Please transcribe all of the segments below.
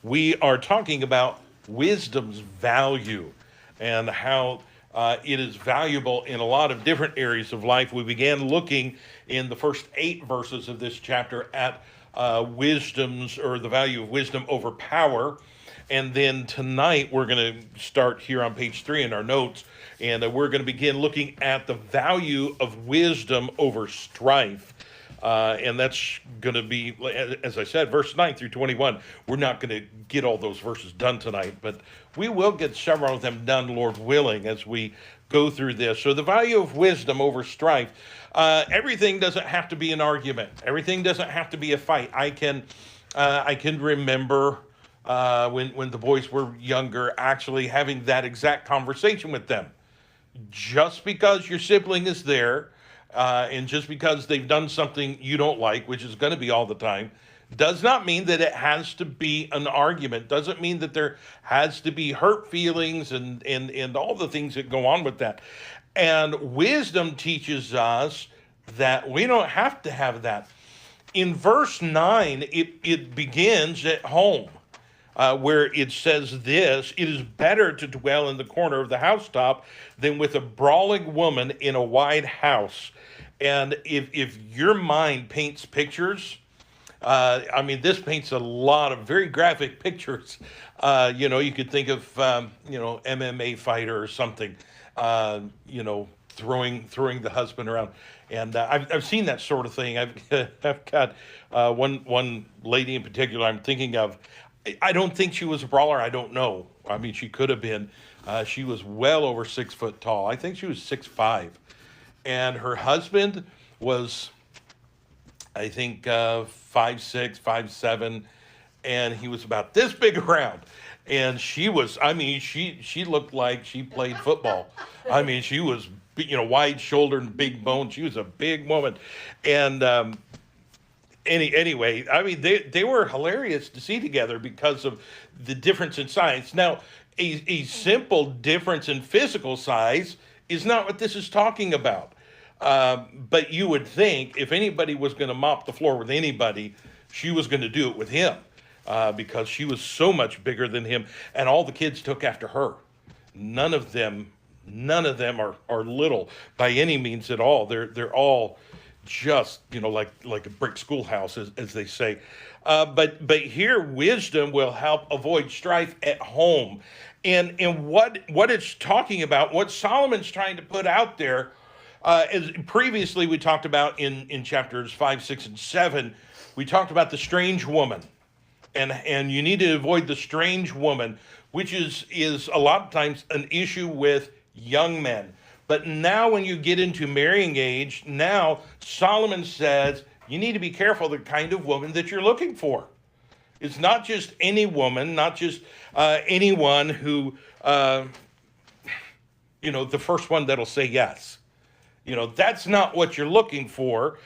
we are talking about wisdom's value and how it is valuable in a lot of different areas of life. We began looking in the first 8 verses of this chapter at wisdom's or the value of wisdom over power. And then tonight we're going to start here on page 3 in our notes, and we're going to begin looking at the value of wisdom over strife. And that's going to be, as I said, verse 9 through 21. We're not going to get all those verses done tonight, but we will get several of them done, Lord willing, as we go through this. So the value of wisdom over strife. Everything doesn't have to be an argument. Everything doesn't have to be a fight. I can remember when the boys were younger, actually having that exact conversation with them. Just because your sibling is there, and just because they've done something you don't like, which is going to be all the time, does not mean that it has to be an argument. Doesn't mean that there has to be hurt feelings and all the things that go on with that. And wisdom teaches us that we don't have to have that. In verse 9, it begins at home. Where it says this: it is better to dwell in the corner of the housetop than with a brawling woman in a wide house. And if your mind paints pictures, this paints a lot of very graphic pictures. You could think of, MMA fighter or something, throwing the husband around. And I've seen that sort of thing. I've got one lady in particular I'm thinking of. I don't think she was a brawler. I don't know. I mean, she could have been. She was well over 6 foot tall. I think she was 6'5". And her husband was, I think, 5'6", 5'7", and he was about this big around. And she was, she looked like she played football. She was, wide shouldered and big boned. She was a big woman. And, Anyway, they were hilarious to see together because of the difference in size. Now, a simple difference in physical size is not what this is talking about. But you would think if anybody was going to mop the floor with anybody, she was going to do it with him because she was so much bigger than him, and all the kids took after her. None of them are little by any means at all. They're all just like a brick schoolhouse, as they say, but here wisdom will help avoid strife at home, and what it's talking about, what Solomon's trying to put out there, as previously we talked about in chapters 5, 6, and 7, we talked about the strange woman, and you need to avoid the strange woman, which is a lot of times an issue with young men. But now when you get into marrying age, now Solomon says you need to be careful the kind of woman that you're looking for. It's not just any woman, not just anyone who, the first one that'll say yes. That's not what you're looking for.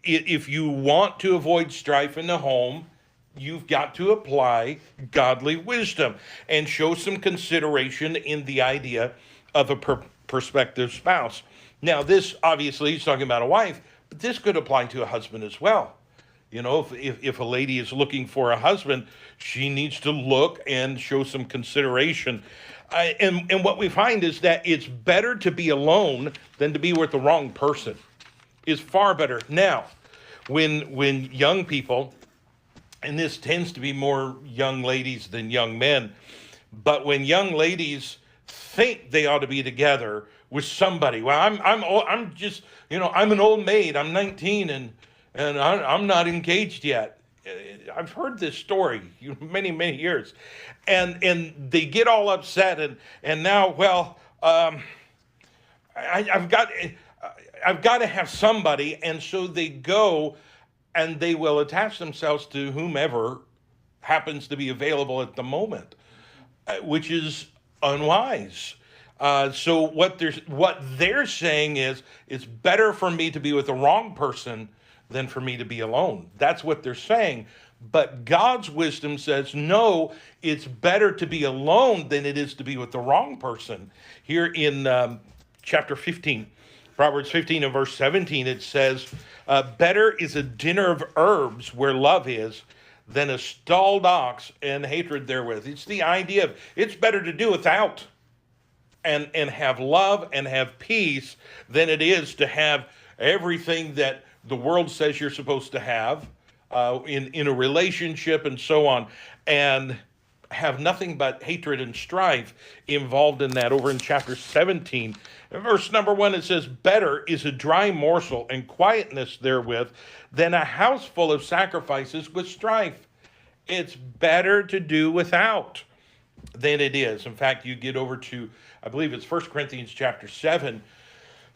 If you want to avoid strife in the home, you've got to apply godly wisdom and show some consideration in the idea of a prospective spouse. Now, this obviously is talking about a wife, but this could apply to a husband as well. If a lady is looking for a husband, she needs to look and show some consideration. And what we find is that it's better to be alone than to be with the wrong person. Is far better. Now, when young people, and this tends to be more young ladies than young men, but when young ladies think they ought to be together with somebody. Well, I'm just, I'm an old maid. I'm 19 and I'm not engaged yet. I've heard this story many, many years, and they get all upset and now, I've got to have somebody, and so they go and they will attach themselves to whomever happens to be available at the moment, which is unwise. So what they're saying is it's better for me to be with the wrong person than for me to be alone. That's what they're saying. But God's wisdom says, no, it's better to be alone than it is to be with the wrong person. Here in chapter 15, Proverbs 15 and verse 17, it says, better is a dinner of herbs where love is than a stalled ox and hatred therewith. It's the idea of it's better to do without and have love and have peace than it is to have everything that the world says you're supposed to have in a relationship and so on, and have nothing but hatred and strife involved in that. Over in chapter 17, verse number 1, it says, better is a dry morsel and quietness therewith than a house full of sacrifices with strife. It's better to do without than it is. In fact, you get over to, I believe it's 1 Corinthians chapter 7,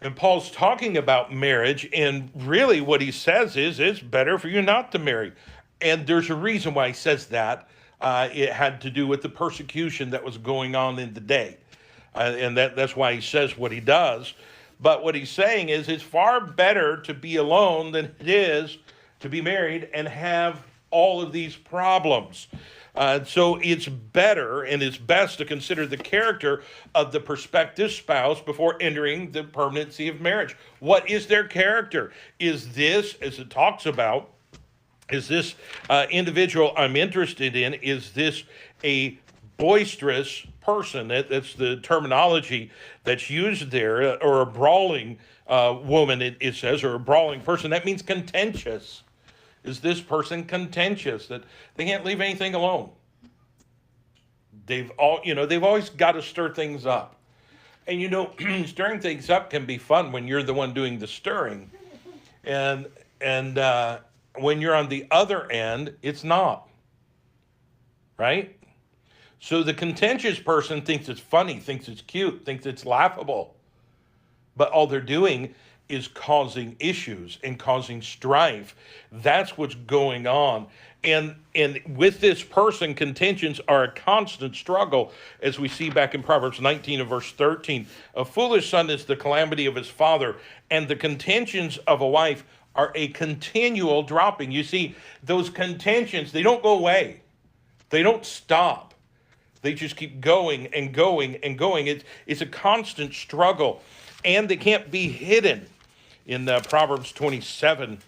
and Paul's talking about marriage, and really what he says is it's better for you not to marry. And there's a reason why he says that. It had to do with the persecution that was going on in the day. And that's why he says what he does. But what he's saying is it's far better to be alone than it is to be married and have all of these problems. So it's better and it's best to consider the character of the prospective spouse before entering the permanency of marriage. What is their character? Is this, as it talks about, is this individual I'm interested in, is this a boisterous person? That's the terminology that's used there, or a brawling woman, it says, or a brawling person. That means contentious. Is this person contentious, that they can't leave anything alone? They've always got to stir things up. And stirring things up can be fun when you're the one doing the stirring. And when you're on the other end, it's not. Right? So the contentious person thinks it's funny, thinks it's cute, thinks it's laughable. But all they're doing is causing issues and causing strife. That's what's going on. And with this person, contentions are a constant struggle, as we see back in Proverbs 19 and verse 13. A foolish son is the calamity of his father, and the contentions of a wife are a continual dropping. You see, those contentions, they don't go away. They don't stop. They just keep going and going and going. It's a constant struggle, and they can't be hidden. In Proverbs 27,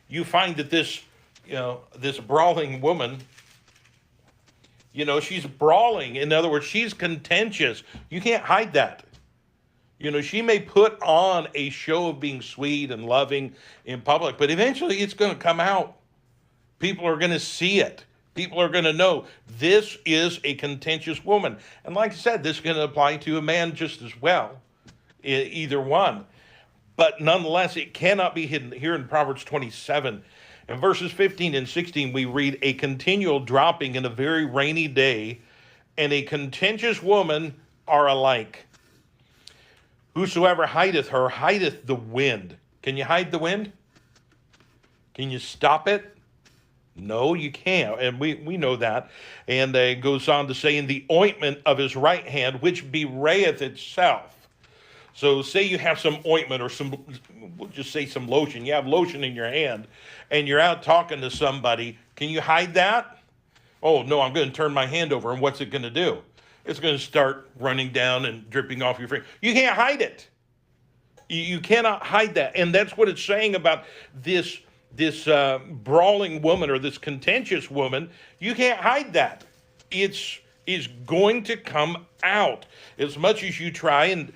you find that this brawling woman, she's brawling. In other words, she's contentious. You can't hide that. She may put on a show of being sweet and loving in public, but eventually it's going to come out. People are going to see it. People are going to know this is a contentious woman. And like I said, this is going to apply to a man just as well, either one. But nonetheless, it cannot be hidden. Here in Proverbs 27, in verses 15 and 16, we read, a continual dropping in a very rainy day, and a contentious woman are alike. Whosoever hideth her hideth the wind. Can you hide the wind? Can you stop it? No, you can't, and we know that. And it goes on to say, in the ointment of his right hand, which bewrayeth itself. So say you have some ointment or we'll just say some lotion. You have lotion in your hand, and you're out talking to somebody. Can you hide that? Oh, no, I'm going to turn my hand over, and what's it going to do? It's going to start running down and dripping off your finger. You can't hide it. You cannot hide that, and that's what it's saying about this brawling woman or this contentious woman. You can't hide that. It's going to come out. As much as you try and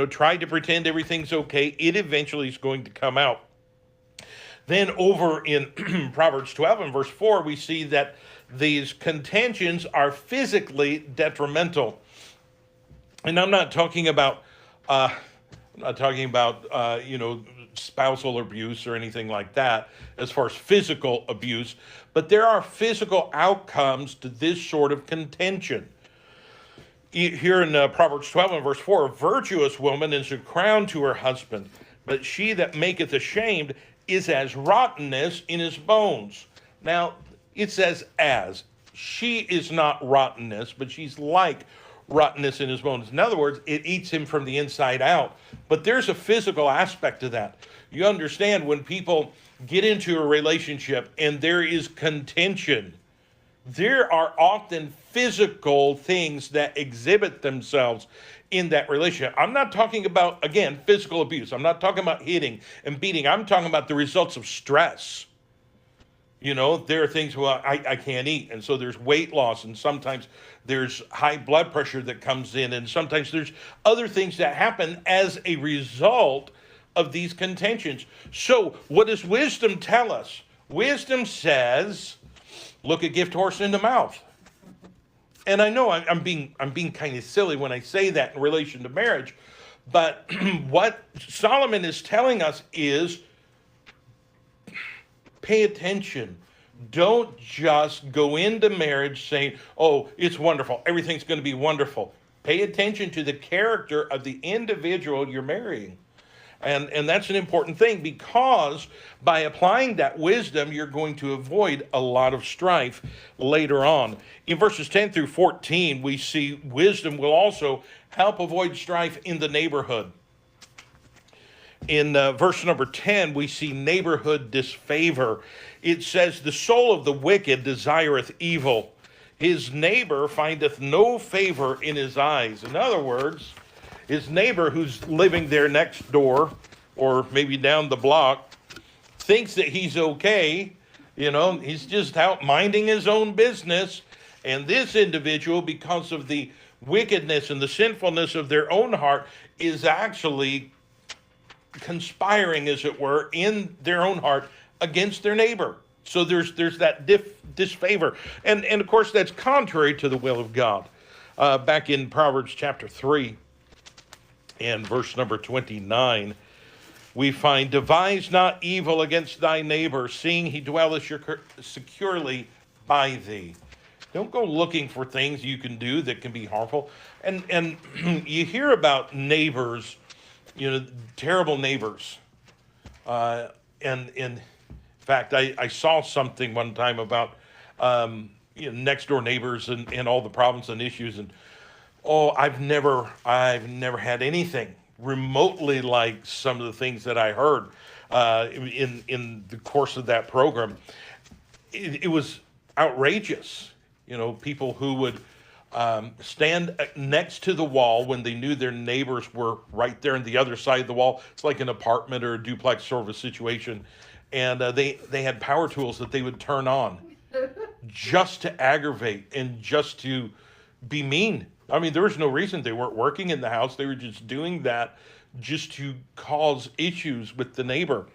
try to pretend everything's okay, it eventually is going to come out. Then over in Proverbs 12 and verse 4, we see that these contentions are physically detrimental. And I'm not talking about spousal abuse or anything like that as far as physical abuse, but there are physical outcomes to this sort of contention. Here in Proverbs 12 and verse 4, a virtuous woman is a crown to her husband, but she that maketh ashamed is as rottenness in his bones. Now, it says as. She is not rottenness, but she's like rottenness in his bones. In other words, it eats him from the inside out. But there's a physical aspect to that. You understand, when people get into a relationship and there is contention, there are often physical things that exhibit themselves in that relationship. I'm not talking about, again, physical abuse. I'm not talking about hitting and beating. I'm talking about the results of stress. There are things, well, I can't eat. And so there's weight loss. And sometimes there's high blood pressure that comes in. And sometimes there's other things that happen as a result of these contentions. So what does wisdom tell us? Wisdom says, look a gift horse in the mouth. And I know I'm being kind of silly when I say that in relation to marriage. But what Solomon is telling us is, pay attention. Don't just go into marriage saying, oh, it's wonderful. Everything's going to be wonderful. Pay attention to the character of the individual you're marrying. And that's an important thing, because by applying that wisdom, you're going to avoid a lot of strife later on. In verses 10 through 14, we see wisdom will also help avoid strife in the neighborhood. In verse number 10, we see neighborhood disfavor. It says, the soul of the wicked desireth evil. His neighbor findeth no favor in his eyes. In other words, his neighbor who's living there next door, or maybe down the block, thinks that he's okay. He's just out minding his own business. And this individual, because of the wickedness and the sinfulness of their own heart, is actually conspiring, as it were, in their own heart against their neighbor. So there's that disfavor. And of course, that's contrary to the will of God. Back in Proverbs chapter 3 and verse number 29, we find, devise not evil against thy neighbor, seeing he dwelleth securely by thee. Don't go looking for things you can do that can be harmful. And you hear about neighbors, terrible neighbors. And in fact, I saw something one time about next door neighbors and all the problems and issues. And I've never had anything remotely like some of the things that I heard in the course of that program. It was outrageous. People who would stand next to the wall when they knew their neighbors were right there on the other side of the wall. It's like an apartment or a duplex sort of a situation. And they had power tools that they would turn on just to aggravate and just to be mean. I mean, there was no reason. They weren't working in the house. They were just doing that just to cause issues with the neighbor.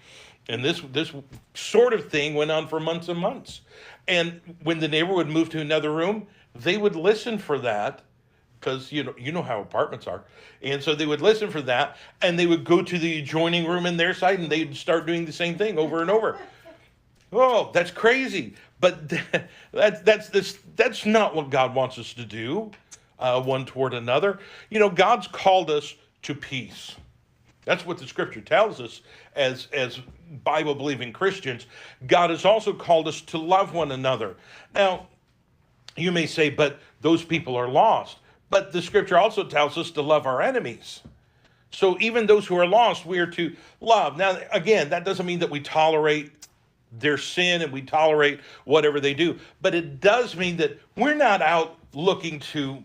And this sort of thing went on for months and months. And when the neighbor would move to another room, they would listen for that, because you know how apartments are. And so they would listen for that, and they would go to the adjoining room in their side, and they'd start doing the same thing over and over. Oh, that's crazy. But that's not what God wants us to do, one toward another. God's called us to peace. That's what the scripture tells us as Bible-believing Christians. God has also called us to love one another. Now, you may say, but those people are lost. But the scripture also tells us to love our enemies. So even those who are lost, we are to love. Now, again, that doesn't mean that we tolerate their sin and we tolerate whatever they do. But it does mean that we're not out looking to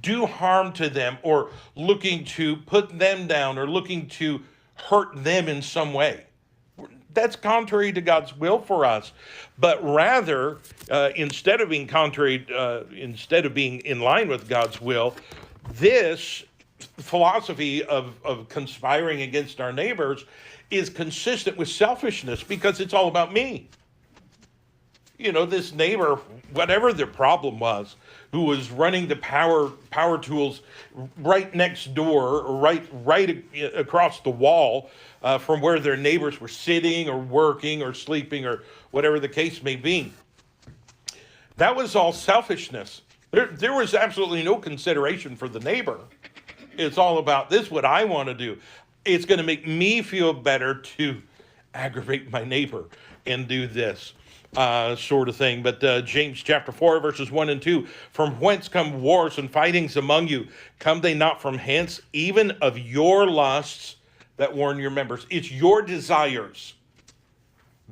do harm to them, or looking to put them down, or looking to hurt them in some way. That's contrary to God's will for us. But rather, instead of being in line with God's will, this philosophy of conspiring against our neighbors is consistent with selfishness, because it's all about me. This neighbor, whatever their problem was, who was running the power tools right next door, or right across the wall from where their neighbors were sitting or working or sleeping or whatever the case may be. That was all selfishness. There was absolutely no consideration for the neighbor. It's all about this, what I want to do. It's going to make me feel better to aggravate my neighbor and do this. Sort of thing. But James chapter 4, verses 1 and 2, from whence come wars and fightings among you? Come they not from hence, even of your lusts that warn your members? It's your desires.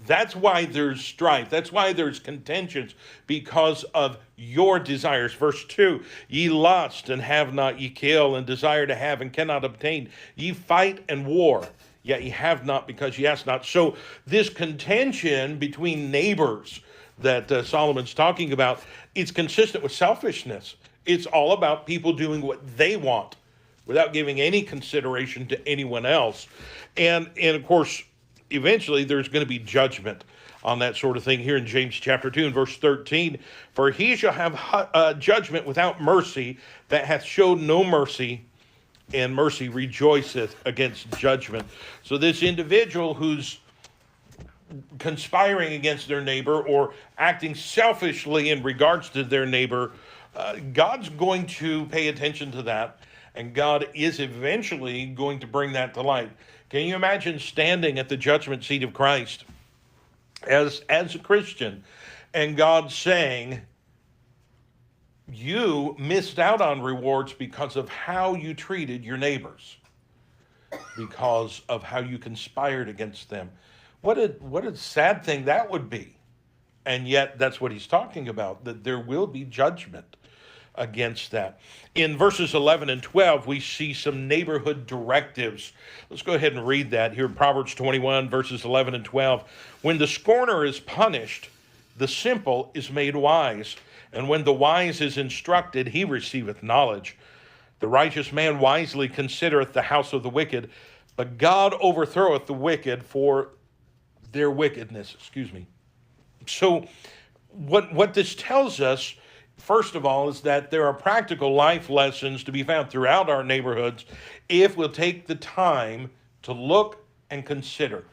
That's why there's strife. That's why there's contentions, because of your desires. Verse 2, ye lust and have not, ye kill and desire to have and cannot obtain. Ye fight and war, yet ye have not because ye ask not. So this contention between neighbors that Solomon's talking about, it's consistent with selfishness. It's all about people doing what they want without giving any consideration to anyone else. And of course, eventually there's going to be judgment on that sort of thing here in James chapter 2 and verse 13. For he shall have judgment without mercy that hath showed no mercy, and mercy rejoiceth against judgment. So this individual who's conspiring against their neighbor or acting selfishly in regards to their neighbor, God's going to pay attention to that, and God is eventually going to bring that to light. Can you imagine standing at the judgment seat of Christ as a Christian and God saying, you missed out on rewards because of how you treated your neighbors, because of how you conspired against them? What a sad thing that would be. And yet that's what he's talking about, that there will be judgment against that. In verses 11 and 12, we see some neighborhood directives. Let's go ahead and read that here in Proverbs 21, verses 11 and 12. When the scorner is punished, the simple is made wise, and when the wise is instructed, he receiveth knowledge. The righteous man wisely considereth the house of the wicked, but God overthroweth the wicked for their wickedness. So what this tells us, first of all, is that there are practical life lessons to be found throughout our neighborhoods if we'll take the time to look and consider.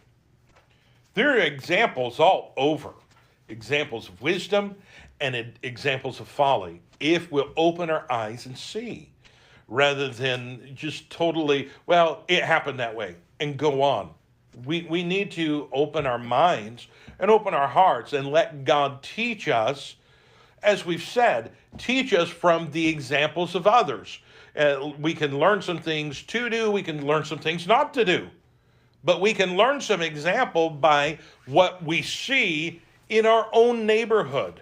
There are examples all over, examples of wisdom and examples of folly, if we'll open our eyes and see, rather than just totally, well, it happened that way, and go on. We need to open our minds and open our hearts and let God teach us. As we've said, teach us from the examples of others. We can learn some things to do. We can learn some things not to do. But we can learn some example by what we see in our own neighborhood.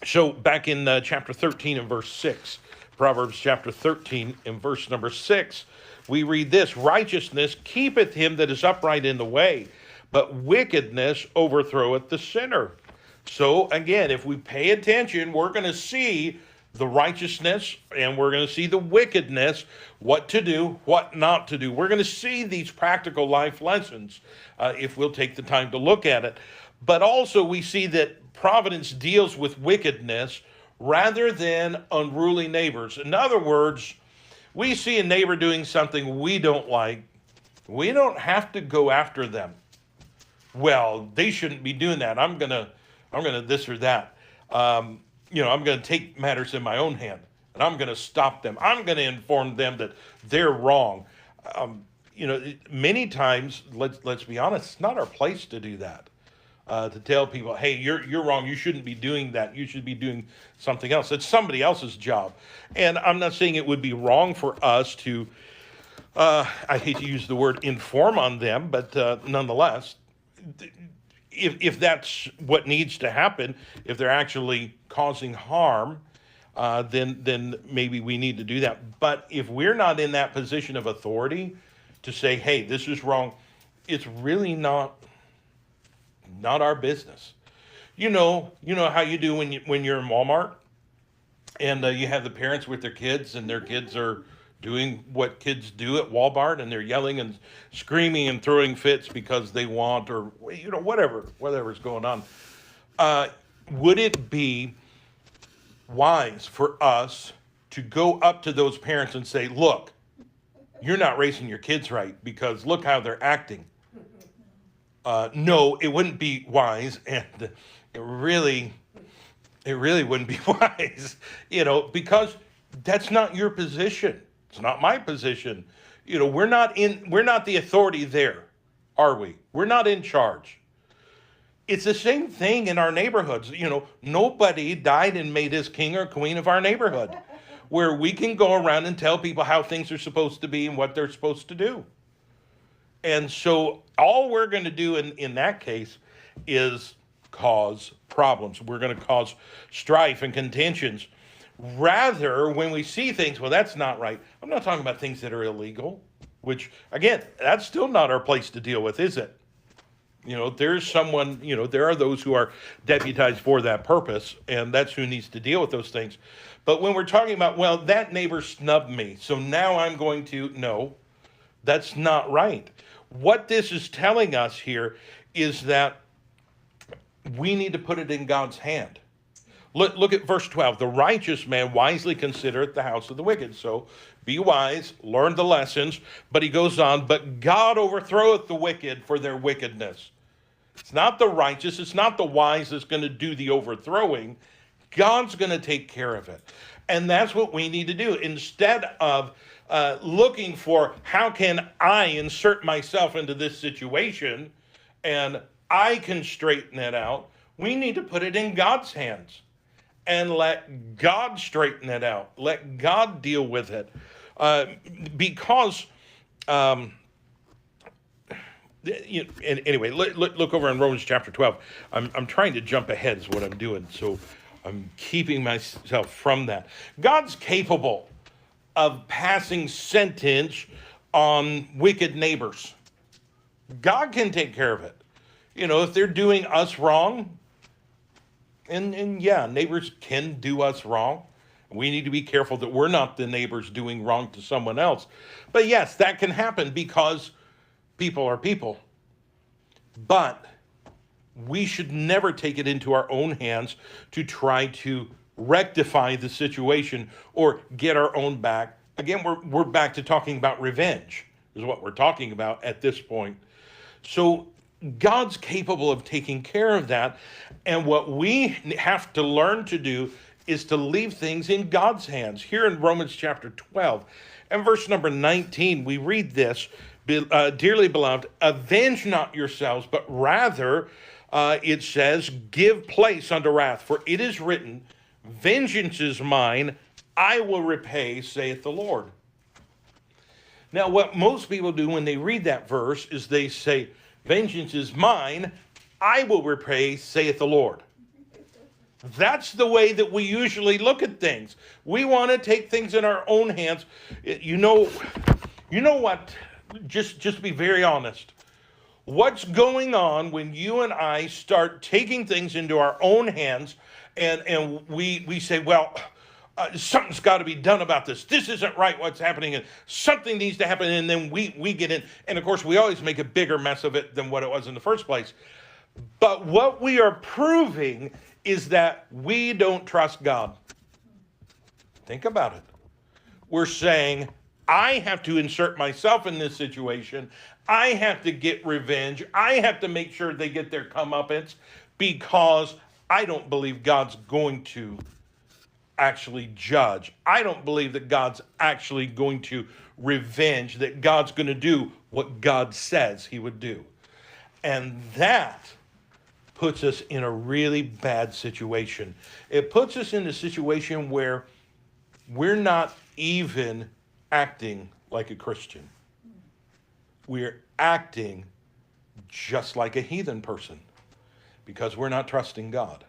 So back in chapter 13 and verse 6, Proverbs chapter 13 and verse number 6, we read this: righteousness keepeth him that is upright in the way, but wickedness overthroweth the sinner. So again, if we pay attention, we're going to see the righteousness and we're going to see the wickedness, what to do, what not to do. We're going to see these practical life lessons if we'll take the time to look at it. But also we see that providence deals with wickedness rather than unruly neighbors. In other words, we see a neighbor doing something we don't like. We don't have to go after them. Well, they shouldn't be doing that. I'm gonna this or that. I'm going to take matters in my own hand, and I'm going to stop them. I'm going to inform them that they're wrong. Many times, let's be honest, it's not our place to do that. To tell people, hey, you're wrong. You shouldn't be doing that. You should be doing something else. It's somebody else's job. And I'm not saying it would be wrong for us to, I hate to use the word inform on them, but nonetheless, if that's what needs to happen, if they're actually causing harm, then maybe we need to do that. But if we're not in that position of authority to say, hey, this is wrong, it's really not our business. You know how you do when you're in Walmart and you have the parents with their kids, and their kids are doing what kids do at Walmart, and they're yelling and screaming and throwing fits because they want, or whatever's going on. Would it be wise for us to go up to those parents and say, look, you're not raising your kids right because look how they're acting? No, it wouldn't be wise, and it really wouldn't be wise, because that's not your position. It's not my position. We're not the authority there, are we? We're not in charge. It's the same thing in our neighborhoods. Nobody died and made us king or queen of our neighborhood, where we can go around and tell people how things are supposed to be and what they're supposed to do. And so all we're going to do in that case is cause problems. We're going to cause strife and contentions. Rather, when we see things, well, that's not right. I'm not talking about things that are illegal, which, again, that's still not our place to deal with, is it? There's someone, there are those who are deputized for that purpose, and that's who needs to deal with those things. But when we're talking about, well, that neighbor snubbed me, so now I'm going to, no, that's not right. What this is telling us here is that we need to put it in God's hand. Look at verse 12. The righteous man wisely considereth the house of the wicked. So be wise, learn the lessons. But he goes on, but God overthroweth the wicked for their wickedness. It's not the righteous, it's not the wise that's going to do the overthrowing. God's going to take care of it. And that's what we need to do. Instead of looking for how can I insert myself into this situation and I can straighten it out, we need to put it in God's hands and let God straighten it out. Let God deal with it. Because, anyway, look over in Romans chapter 12. I'm trying to jump ahead is what I'm doing, so I'm keeping myself from that. God's capable of passing sentence on wicked neighbors. God can take care of it. If they're doing us wrong, and yeah, neighbors can do us wrong. We need to be careful that we're not the neighbors doing wrong to someone else. But yes, that can happen because people are people. But we should never take it into our own hands to try to rectify the situation or get our own back. Again, we're back to talking about revenge, is what we're talking about at this point. So God's capable of taking care of that. And what we have to learn to do is to leave things in God's hands. Here in Romans chapter 12 and verse number 19, we read this, dearly beloved, avenge not yourselves, but rather, it says, give place unto wrath, for it is written, vengeance is mine, I will repay, saith the Lord. Now, what most people do when they read that verse is they say, vengeance is mine, I will repay, saith the Lord. That's the way that we usually look at things. We want to take things in our own hands. You know what? Just to be very honest. What's going on when you and I start taking things into our own hands and we say, well, something's got to be done about this. This isn't right what's happening, and something needs to happen, and then we get in. And of course, we always make a bigger mess of it than what it was in the first place. But what we are proving is that we don't trust God. Think about it. We're saying, I have to insert myself in this situation. I have to get revenge. I have to make sure they get their comeuppance because I don't believe God's going to actually judge. I don't believe that God's actually going to revenge, that God's going to do what God says he would do. And that puts us in a really bad situation. It puts us in a situation where we're not even acting like a Christian. We're acting just like a heathen person because we're not trusting God.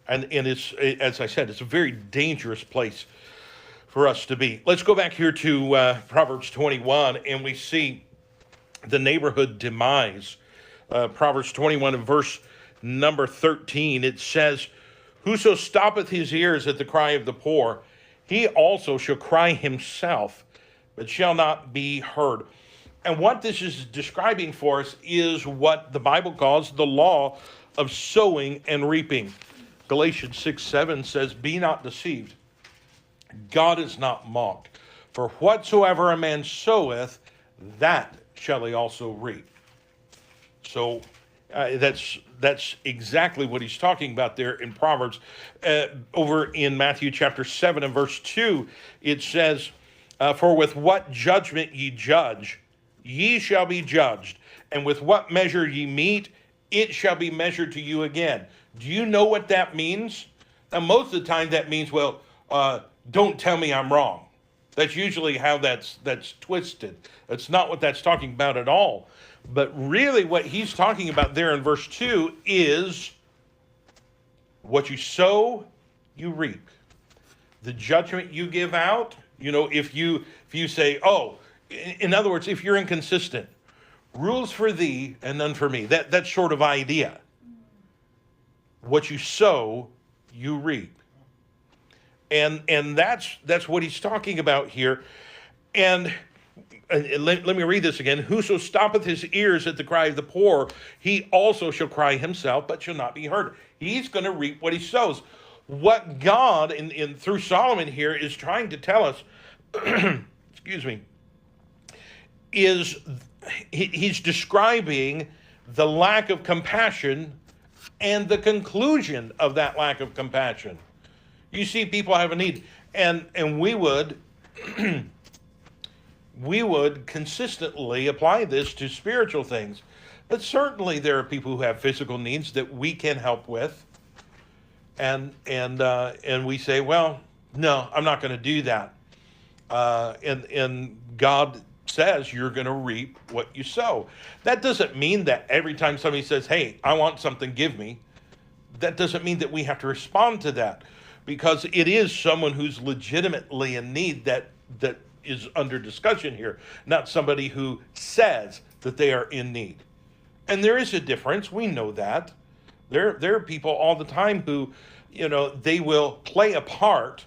And it's, as I said, it's a very dangerous place for us to be. Let's go back here to Proverbs 21, and we see the neighborhood demise. Proverbs 21 and verse number 13, it says, whoso stoppeth his ears at the cry of the poor, he also shall cry himself, but shall not be heard. And what this is describing for us is what the Bible calls the law of sowing and reaping. Galatians 6:7 says, be not deceived. God is not mocked. For whatsoever a man soweth, that shall he also reap. So that's exactly what he's talking about there in Proverbs. Over in Matthew chapter 7 and verse 2, it says, for with what judgment ye judge, ye shall be judged. And with what measure ye mete, it shall be measured to you again. Do you know what that means? Now, most of the time that means, well, don't tell me I'm wrong. That's usually how that's twisted. That's not what that's talking about at all. But really what he's talking about there in verse 2 is what you sow, you reap. The judgment you give out, if you say, oh, in other words, if you're inconsistent, rules for thee and none for me. That sort of idea. What you sow, you reap. And that's what he's talking about here. And let me read this again. Whoso stoppeth his ears at the cry of the poor, he also shall cry himself, but shall not be heard. He's going to reap what he sows. What God, through Solomon here, is trying to tell us, excuse me, is he's describing the lack of compassion and the conclusion of that lack of compassion. You see people have a need, and we would consistently apply this to spiritual things. But certainly there are people who have physical needs that we can help with. And we say, well, no, I'm not going to do that. And God says you're going to reap what you sow. That doesn't mean that every time somebody says, hey, I want something, give me. That doesn't mean that we have to respond to that, because it is someone who's legitimately in need that is under discussion here, not somebody who says that they are in need. And there is a difference. We know that. There are people all the time who, they will play a part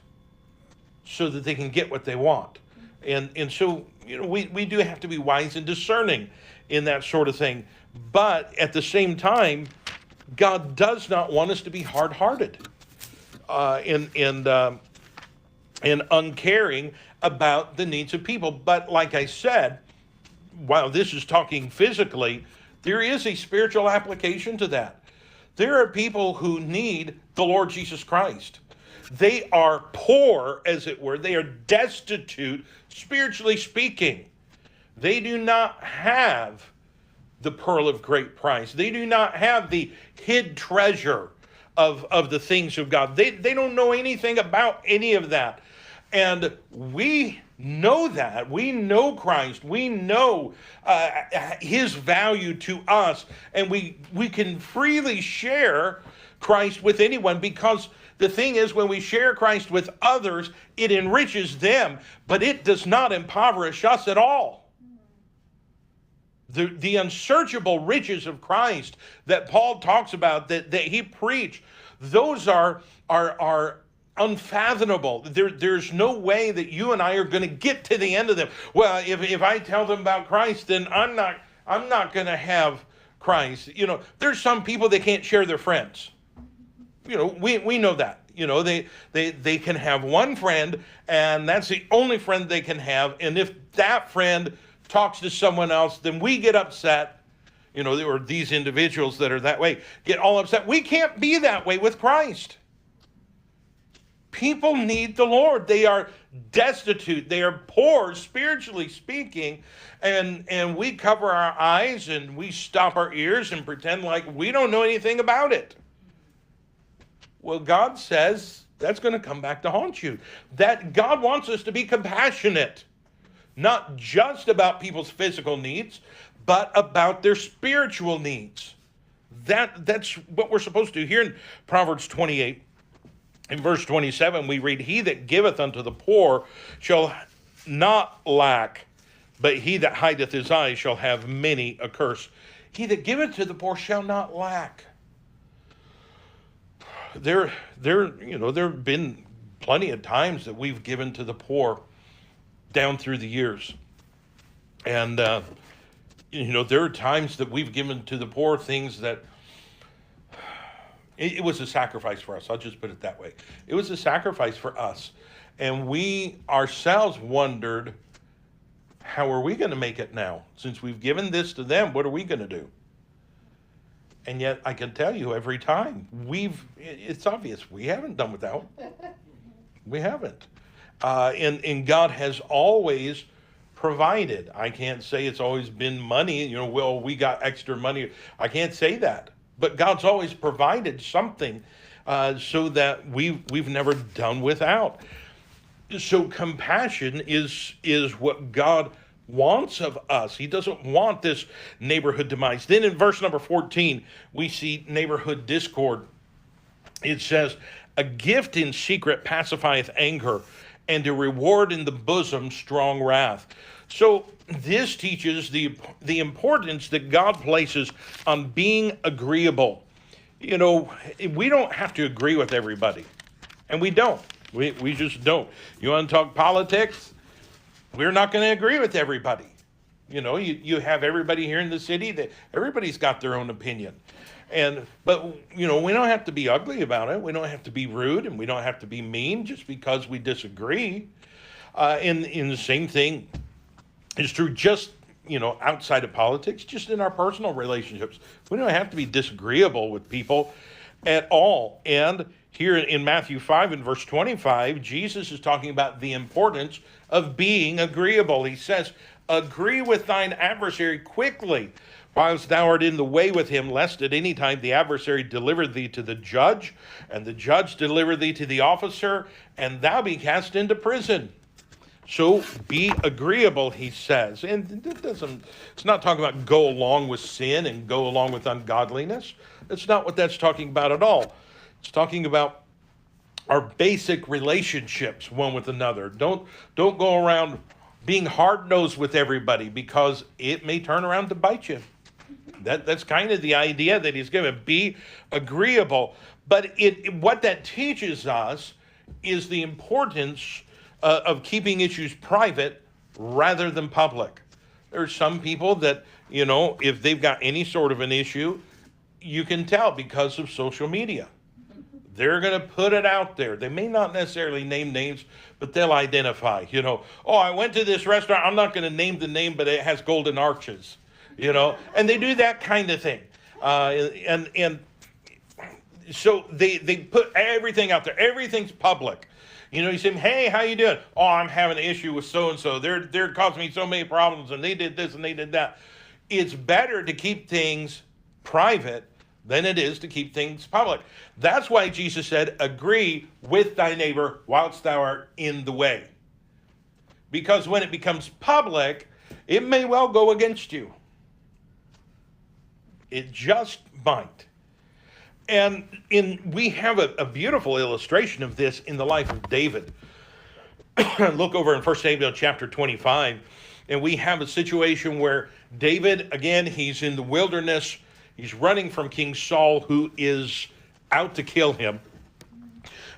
so that they can get what they want. And so, we do have to be wise and discerning in that sort of thing. But at the same time, God does not want us to be hard-hearted and uncaring about the needs of people. But like I said, while this is talking physically, there is a spiritual application to that. There are people who need the Lord Jesus Christ. They are poor, as it were. They are destitute, spiritually speaking. They do not have the pearl of great price. They do not have the hid treasure of the things of God. They don't know anything about any of that. And we know that. We know Christ. We know his value to us. And we can freely share Christ with anyone, because the thing is, when we share Christ with others, it enriches them, but it does not impoverish us at all. The unsearchable riches of Christ that Paul talks about, that he preached, those are unfathomable. There's no way that you and I are going to get to the end of them. Well, if I tell them about Christ, then I'm not going to have Christ. There's some people that can't share their friends. We know that. They can have one friend, and that's the only friend they can have. And if that friend talks to someone else, then we get upset. Or these individuals that are that way get all upset. We can't be that way with Christ. People need the Lord. They are destitute. They are poor, spiritually speaking. And we cover our eyes and we stop our ears and pretend like we don't know anything about it. Well, God says that's going to come back to haunt you. That God wants us to be compassionate, not just about people's physical needs, but about their spiritual needs. That's what we're supposed to do. Here in Proverbs 28, in verse 27, we read, he that giveth unto the poor shall not lack, but he that hideth his eyes shall have many a curse. He that giveth to the poor shall not lack. There have been plenty of times that we've given to the poor down through the years. And, there are times that we've given to the poor things that it was a sacrifice for us. I'll just put it that way. It was a sacrifice for us. And we ourselves wondered, how are we going to make it now? Since we've given this to them, what are we going to do? And yet I can tell you every time it's obvious we haven't done without. We haven't. And God has always provided. I can't say it's always been money, well, we got extra money. I can't say that. But God's always provided something so that we've never done without. So compassion is what God wants of us. He doesn't want this neighborhood demise. Then in verse number 14, we see neighborhood discord. It says, a gift in secret pacifieth anger, and a reward in the bosom strong wrath. So this teaches the importance that God places on being agreeable. You know, we don't have to agree with everybody, and we don't. We just don't. You want to talk politics? We're not going to agree with everybody. You know, you have everybody here in the city that everybody's got their own opinion. But you know, we don't have to be ugly about it. We don't have to be rude, and we don't have to be mean just because we disagree. And the same thing is true just, you know, outside of politics, just in our personal relationships. We don't have to be disagreeable with people at all. And here in Matthew 5 and verse 25, Jesus is talking about the importance of being agreeable. He says, agree with thine adversary quickly, whilst thou art in the way with him, lest at any time the adversary deliver thee to the judge, and the judge deliver thee to the officer, and thou be cast into prison. So be agreeable, he says. And it's not talking about go along with sin and go along with ungodliness. That's not what that's talking about at all. It's talking about our basic relationships one with another. Don't go around being hard-nosed with everybody, because it may turn around to bite you. That's kind of the idea that he's given. Be agreeable. But what that teaches us is the importance of keeping issues private rather than public. There's some people that, you know, if they've got any sort of an issue, you can tell because of social media. They're going to put it out there. They may not necessarily name names, but they'll identify, you know, oh, I went to this restaurant. I'm not going to name the name, but it has golden arches, you know, and they do that kind of thing. And so they put everything out there. Everything's public. You know, you say, hey, how you doing? Oh, I'm having an issue with so-and-so. They're causing me so many problems, and they did this and they did that. It's better to keep things private than it is to keep things public. That's why Jesus said, agree with thy neighbor whilst thou art in the way. Because when it becomes public, it may well go against you. It just might. And we have a beautiful illustration of this in the life of David. Look over in 1 Samuel chapter 25, and we have a situation where David, again, he's in the wilderness. He's running from King Saul, who is out to kill him.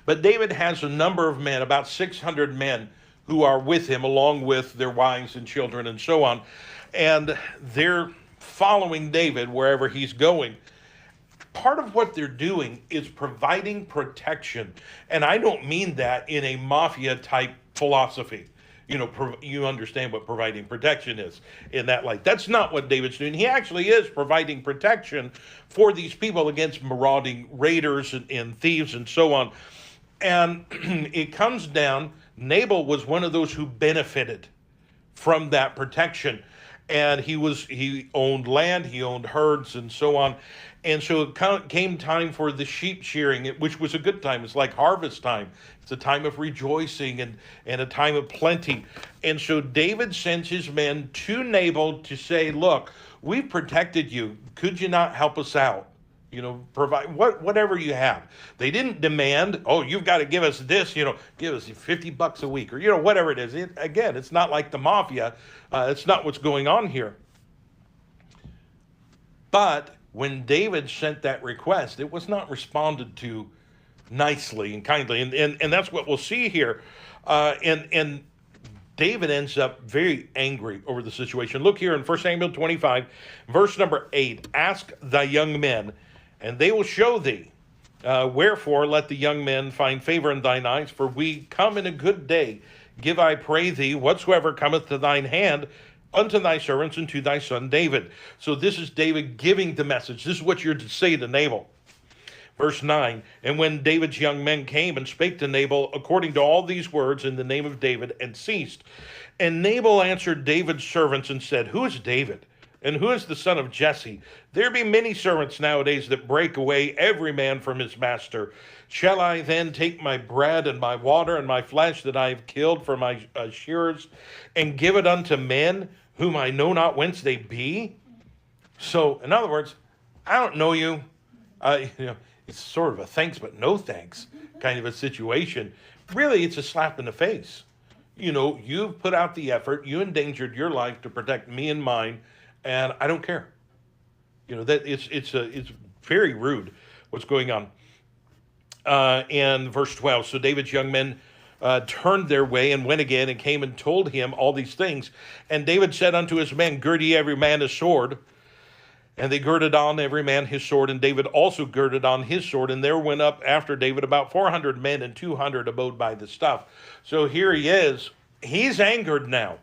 But David has a number of men, about 600 men, who are with him, along with their wives and children and so on. And they're following David wherever he's going. Part of what they're doing is providing protection. And I don't mean that in a mafia-type philosophy. You know, you understand what providing protection is in that light. That's not what David's doing. He actually is providing protection for these people against marauding raiders and thieves and so on. And it comes down, Nabal was one of those who benefited from that protection. And he owned land, he owned herds and so on. And so it came time for the sheep shearing, which was a good time. It's like harvest time. It's a time of rejoicing and a time of plenty. And so David sends his men to Nabal to say, look, we've protected you. Could you not help us out? You know, provide whatever you have. They didn't demand, oh, you've got to give us this, you know, give us $50 a week or, you know, whatever it is. Again, it's not like the mafia. It's not what's going on here. But when David sent that request, it was not responded to nicely and kindly. And that's what we'll see here. And David ends up very angry over the situation. Look here in 1 Samuel 25, verse number 8. Ask thy young men, and they will show thee. Wherefore let the young men find favor in thine eyes, for we come in a good day. Give, I pray thee, whatsoever cometh to thine hand, unto thy servants and to thy son David. So this is David giving the message. This is what you're to say to Nabal. Verse 9, and when David's young men came and spake to Nabal according to all these words in the name of David, and ceased. And Nabal answered David's servants and said, who is David? And who is the son of Jesse? There be many servants nowadays that break away every man from his master. Shall I then take my bread and my water and my flesh that I have killed for my shearers, and give it unto men whom I know not whence they be? So, in other words, I don't know you. It's sort of a thanks but no thanks kind of a situation. Really, it's a slap in the face. You've put out the effort. You endangered your life to protect me and mine, and I don't care. That it's very rude what's going on. And verse 12. So David's young men turned their way and went again and came and told him all these things. And David said unto his men, Gird ye every man his sword. And they girded on every man his sword, and David also girded on his sword. And there went up after David about 400 men, and 200 abode by the stuff. So here he is. He's angered now.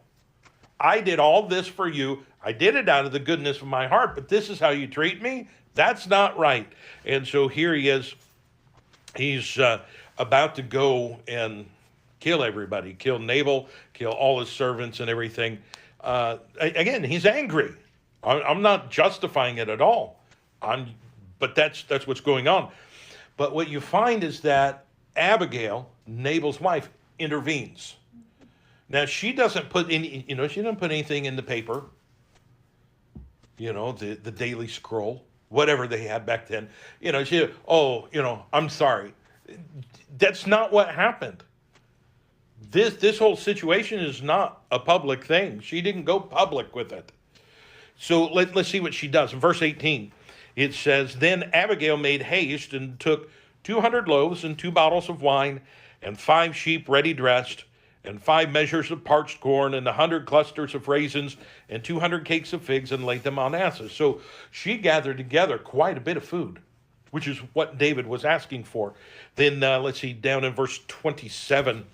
I did all this for you. I did it out of the goodness of my heart, but this is how you treat me? That's not right. And so here he is. He's about to go and kill everybody, kill Nabal, kill all his servants and everything. Again, he's angry. I'm not justifying it at all. But that's what's going on. But what you find is that Abigail, Nabal's wife, intervenes. Now she doesn't put any, she doesn't put anything in the paper. The Daily Scroll, whatever they had back then. I'm sorry. That's not what happened. This whole situation is not a public thing. She didn't go public with it. So let's see what she does. In verse 18, it says, Then Abigail made haste and took 200 loaves and 2 bottles of wine and 5 sheep ready dressed and 5 measures of parched corn and 100 clusters of raisins and 200 cakes of figs and laid them on asses. So she gathered together quite a bit of food, which is what David was asking for. Then let's see, down in verse 27,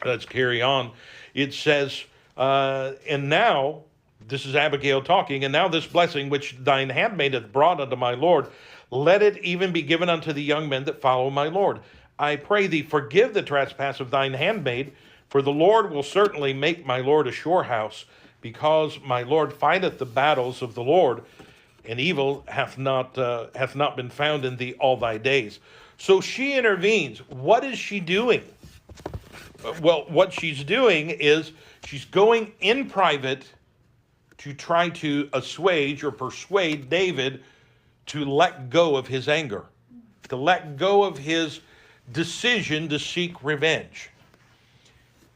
let's carry on. It says, and now, this is Abigail talking, and now this blessing which thine handmaid hath brought unto my Lord, let it even be given unto the young men that follow my Lord. I pray thee, forgive the trespass of thine handmaid, for the Lord will certainly make my Lord a sure house, because my Lord fighteth the battles of the Lord, and evil hath not been found in thee all thy days. So she intervenes. What is she doing? Well, what she's doing is she's going in private to try to assuage or persuade David to let go of his anger, to let go of his decision to seek revenge.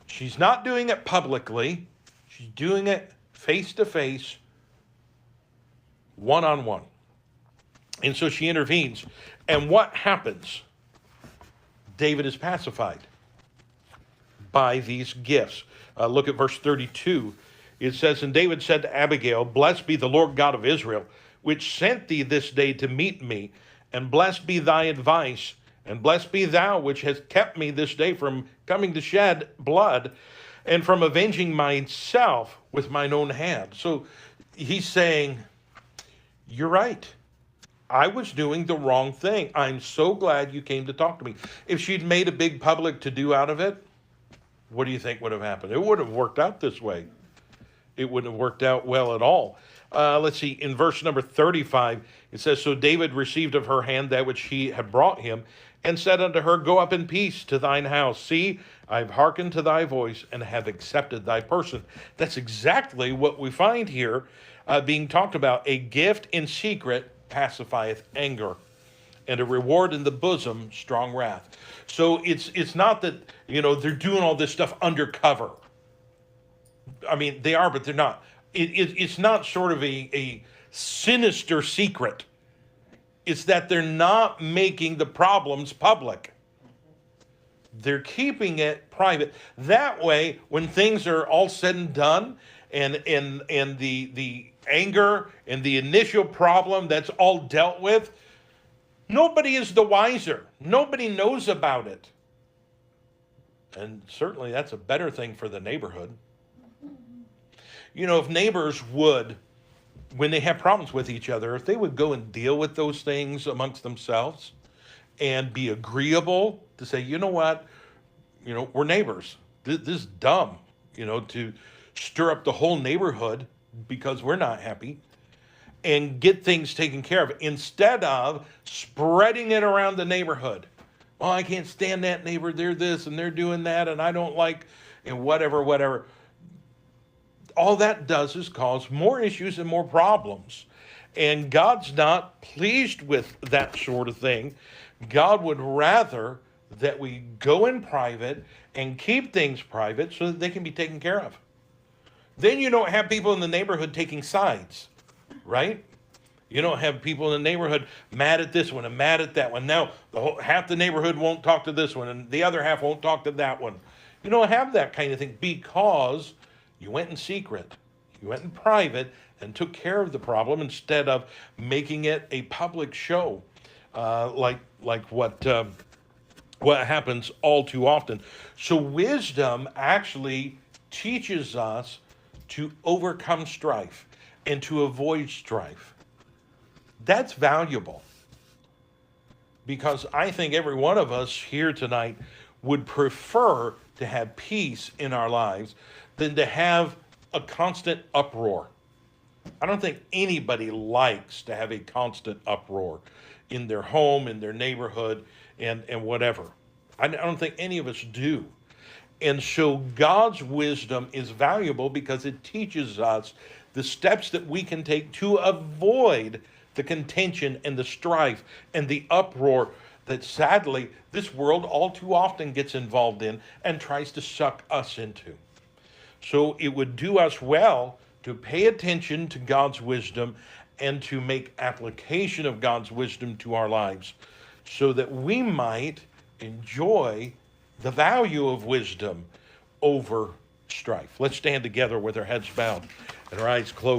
She's not doing it publicly. She's doing it face to face, one-on-one. And so she intervenes. And what happens? David is pacified by these gifts. Look at verse 32. It says, And David said to Abigail, Blessed be the Lord God of Israel, which sent thee this day to meet me, and blessed be thy advice, and blessed be thou, which hast kept me this day from coming to shed blood, and from avenging myself with mine own hand. So he's saying, you're right. I was doing the wrong thing. I'm so glad you came to talk to me. If she'd made a big public to-do out of it, what do you think would have happened? It wouldn't have worked out this way. It wouldn't have worked out well at all. Let's see, in verse number 35, it says, So David received of her hand that which he had brought him, and said unto her, Go up in peace to thine house. See, I have hearkened to thy voice, and have accepted thy person. That's exactly what we find here being talked about. A gift in secret pacifieth anger, and a reward in the bosom strong wrath. So it's not that, they're doing all this stuff undercover. I mean, they are, but they're not. It's not sort of a sinister secret. It's that they're not making the problems public. They're keeping it private. That way, when things are all said and done, and the anger and the initial problem that's all dealt with, nobody is the wiser. Nobody knows about it. And certainly that's a better thing for the neighborhood. If neighbors would, when they have problems with each other, if they would go and deal with those things amongst themselves and be agreeable to say, you know what, we're neighbors. This is dumb, to stir up the whole neighborhood because we're not happy. and get things taken care of instead of spreading it around the neighborhood. Oh, I can't stand that neighbor. They're this and they're doing that, and I don't like, and whatever. All that does is cause more issues and more problems. And God's not pleased with that sort of thing. God would rather that we go in private and keep things private so that they can be taken care of. Then you don't have people in the neighborhood taking sides, right? You don't have people in the neighborhood mad at this one and mad at that one. Now, half the neighborhood won't talk to this one and the other half won't talk to that one. You don't have that kind of thing because you went in secret. You went in private and took care of the problem instead of making it a public show, like what happens all too often. So wisdom actually teaches us to overcome strife and to avoid strife. That's valuable because I think every one of us here tonight would prefer to have peace in our lives than to have a constant uproar. I don't think anybody likes to have a constant uproar in their home, in their neighborhood, and whatever. I don't think any of us do. And so God's wisdom is valuable because it teaches us the steps that we can take to avoid the contention and the strife and the uproar that sadly this world all too often gets involved in and tries to suck us into. So it would do us well to pay attention to God's wisdom and to make application of God's wisdom to our lives so that we might enjoy the value of wisdom over strife. Let's stand together with our heads bowed and our eyes closed.